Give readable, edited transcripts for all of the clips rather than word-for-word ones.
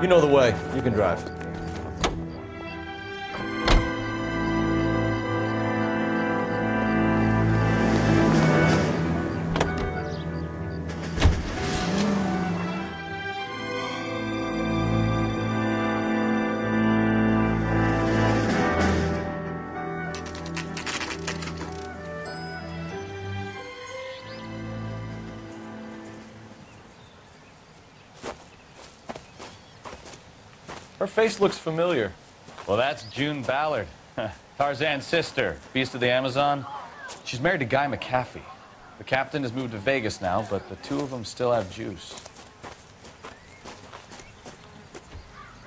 We know the way. You can drive. Her face looks familiar. Well, that's June Ballard, Tarzan's sister, beast of the Amazon. She's married to Guy McAfee. The captain has moved to Vegas now, but the two of them still have juice.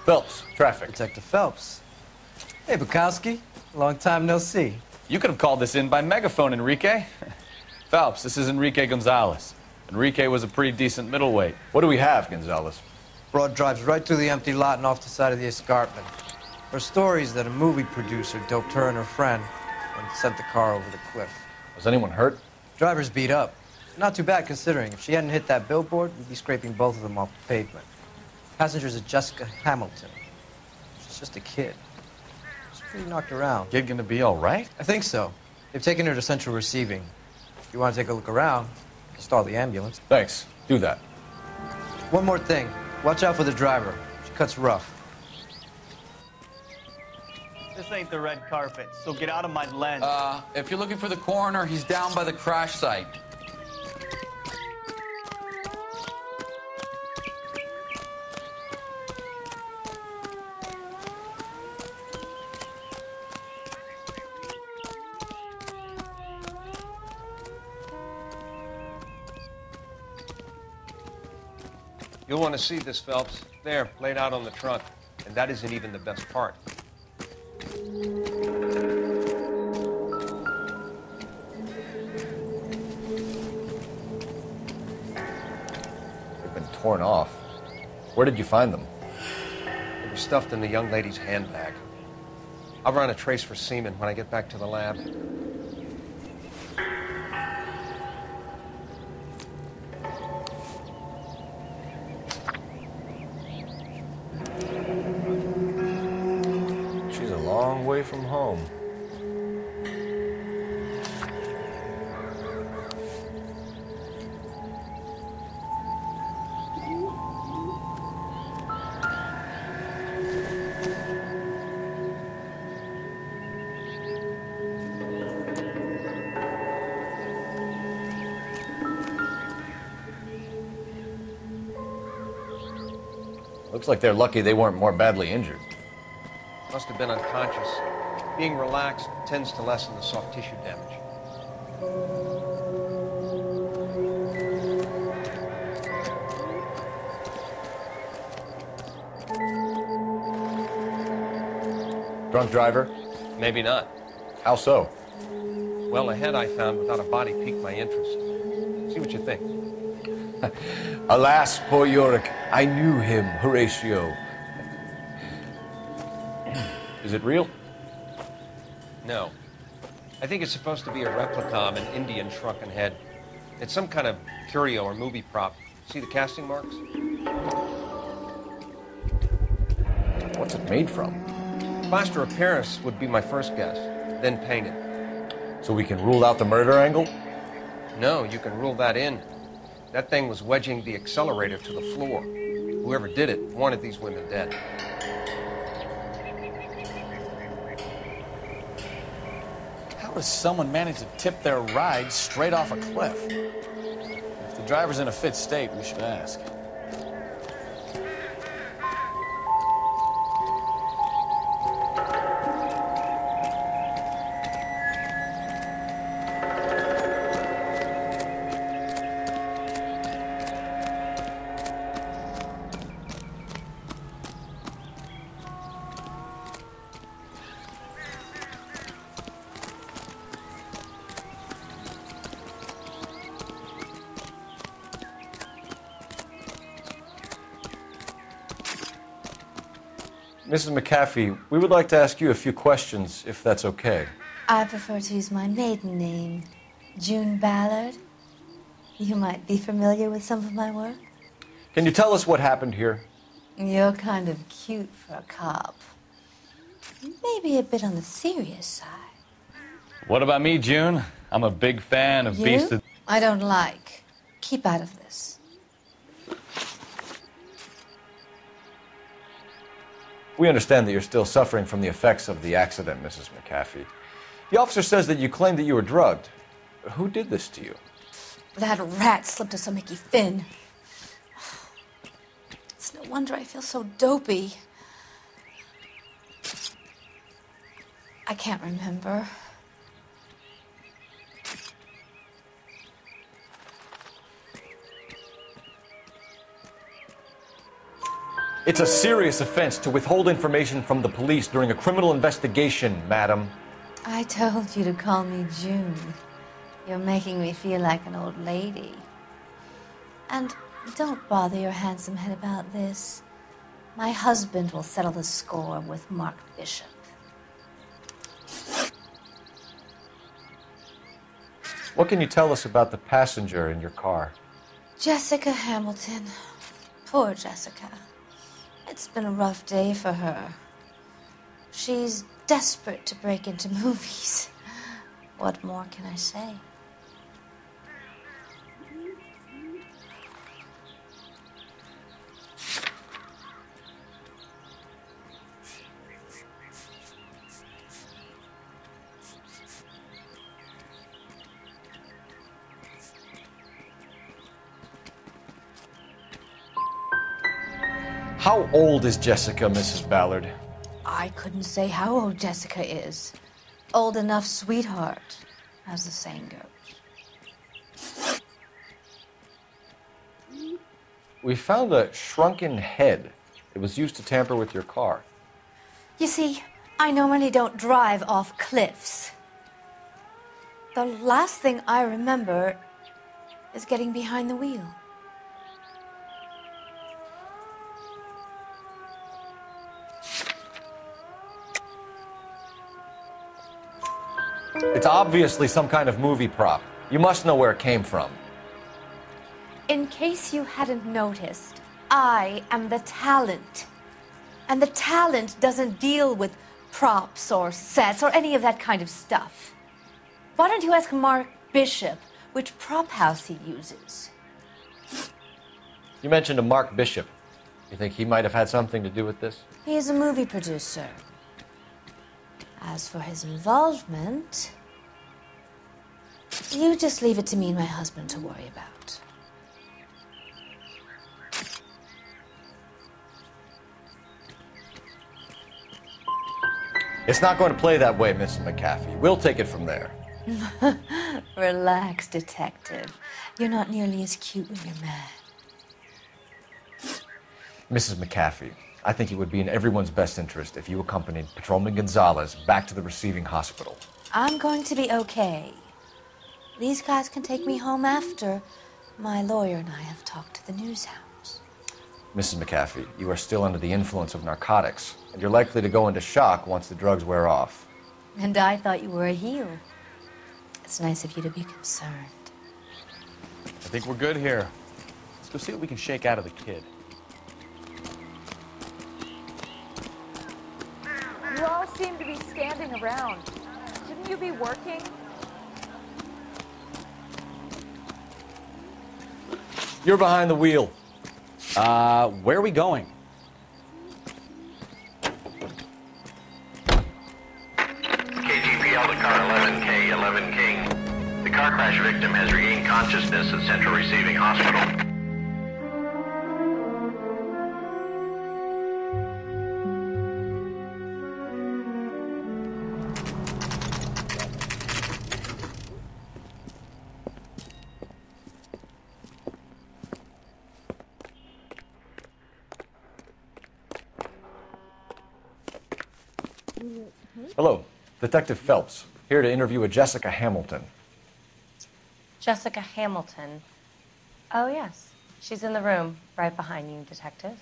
Phelps, traffic. Detective Phelps. Hey, Bukowski. Long time no see. You could have called this in by megaphone, Enrique. Phelps, this is Enrique Gonzalez. Enrique was a pretty decent middleweight. What do we have, Gonzalez? Broad drives right through the empty lot and off the side of the escarpment. Her story is that a movie producer doped her and her friend and sent the car over the cliff. Was anyone hurt? Driver's beat up. Not too bad considering. If she hadn't hit that billboard, we'd be scraping both of them off the pavement. Passenger's a Jessica Hamilton. She's just a kid. She's pretty knocked around. Kid gonna be all right? I think so. They've taken her to central receiving. If you want to take a look around, stall the ambulance. Thanks. Do that. One more thing. Watch out for the driver. She cuts rough. This ain't the red carpet, so get out of my lens. If you're looking for the coroner, he's down by the crash site. You'll want to see this, Phelps. There, laid out on the trunk. And that isn't even the best part. They've been torn off. Where did you find them? They were stuffed in the young lady's handbag. I'll run a trace for semen when I get back to the lab. Long way from home. Looks like they're lucky they weren't more badly injured. Must have been unconscious. Being relaxed tends to lessen the soft tissue damage. Drunk driver? Maybe not. How so? Well, a head I found without a body piqued my interest. See what you think. Alas, poor Yorick. I knew him, Horatio. Is it real? No. I think it's supposed to be a replica of an Indian shrunken head. It's some kind of curio or movie prop. See the casting marks? What's it made from? Plaster of Paris would be my first guess, then painted. So we can rule out the murder angle? No, you can rule that in. That thing was wedging the accelerator to the floor. Whoever did it wanted these women dead. How does someone manage to tip their ride straight off a cliff? If the driver's in a fit state, we should ask. Mrs. McAfee, we would like to ask you a few questions, if that's okay. I prefer to use my maiden name, June Ballard. You might be familiar with some of my work. Can you tell us what happened here? You're kind of cute for a cop. Maybe a bit on the serious side. What about me, June? I'm a big fan of Beast of... I don't like. Keep out of this. We understand that you're still suffering from the effects of the accident, Mrs. McAfee. The officer says that you claimed that you were drugged. Who did this to you? That rat slipped us a Mickey Finn. It's no wonder I feel so dopey. I can't remember. It's a serious offense to withhold information from the police during a criminal investigation, madam. I told you to call me June. You're making me feel like an old lady. And don't bother your handsome head about this. My husband will settle the score with Mark Bishop. What can you tell us about the passenger in your car? Jessica Hamilton. Poor Jessica. It's been a rough day for her. She's desperate to break into movies. What more can I say? How old is Jessica, Mrs. Ballard? I couldn't say how old Jessica is. Old enough, sweetheart, as the saying goes. We found a shrunken head. It was used to tamper with your car. You see, I normally don't drive off cliffs. The last thing I remember is getting behind the wheel. It's obviously some kind of movie prop. You must know where it came from. In case you hadn't noticed, I am the talent. And the talent doesn't deal with props or sets or any of that kind of stuff. Why don't you ask Mark Bishop which prop house he uses? You mentioned a Mark Bishop. You think he might have had something to do with this? He is a movie producer. As for his involvement, you just leave it to me and my husband to worry about. It's not going to play that way, Mrs. McAfee. We'll take it from there. Relax, detective. You're not nearly as cute when you're mad. Mrs. McAfee, I think it would be in everyone's best interest if you accompanied Patrolman Gonzalez back to the receiving hospital. I'm going to be okay. These guys can take me home after. My lawyer and I have talked to the news hounds. Mrs. McAfee, you are still under the influence of narcotics, and you're likely to go into shock once the drugs wear off. And I thought you were a heel. It's nice of you to be concerned. I think we're good here. Let's go see what we can shake out of the kid. You all seem to be standing around. Shouldn't you be working? You're behind the wheel. Where are we going? KGPL to car 11K, 11 King. The car crash victim has regained consciousness at Central Receiving Hospital. Hello, Detective Phelps, here to interview a Jessica Hamilton. Jessica Hamilton. Oh, yes. She's in the room right behind you, Detective.